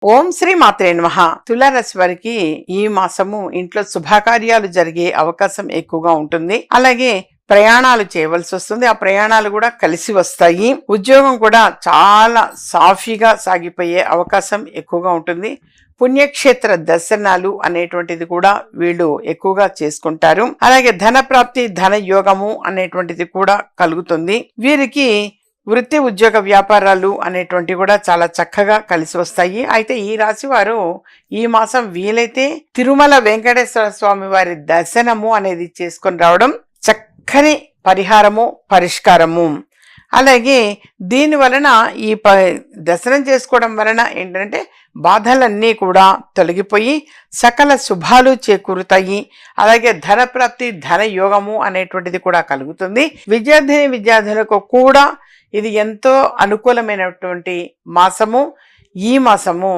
ఓం శ్రీ మాత్రే నమః. తులారాశి వారికి ఈ మాసము ఇంట్లో శుభకార్యాలు జరిగే అవకాశం ఎక్కువగా ఉంటుంది. అలాగే ప్రయాణాలు చేయవలసి వస్తుంది. ఆ ప్రయాణాలు కూడా కలిసి వస్తాయి. ఉద్యోగం కూడా చాలా సాఫీగా సాగిపోయే అవకాశం ఎక్కువగా ఉంటుంది. పుణ్యక్షేత్ర దర్శనాలు అనేటువంటిది కూడా వీళ్ళు ఎక్కువగా చేసుకుంటారు. అలాగే ధన ప్రాప్తి, ధన యోగము అనేటువంటిది కూడా కలుగుతుంది. వీరికి వృత్తి, ఉద్యోగ, వ్యాపారాలు అనేటువంటివి కూడా చాలా చక్కగా కలిసి వస్తాయి. అయితే ఈ రాశి వారు ఈ మాసం వీలైతే తిరుమల వెంకటేశ్వర స్వామి వారి దర్శనము అనేది చేసుకొని రావడం చక్కని పరిహారము, పరిష్కారము. అలాగే దీని వలన దర్శనం చేసుకోవడం వలన ఏంటంటే బాధలన్నీ కూడా తొలగిపోయి సకల శుభాలు చేకూరుతాయి. అలాగే ధన ప్రాప్తి, ధన యోగము అనేటువంటిది కూడా కలుగుతుంది. విద్యార్థులకు కూడా ఇది ఎంతో అనుకూలమైనటువంటి మాసము. ఈ మాసము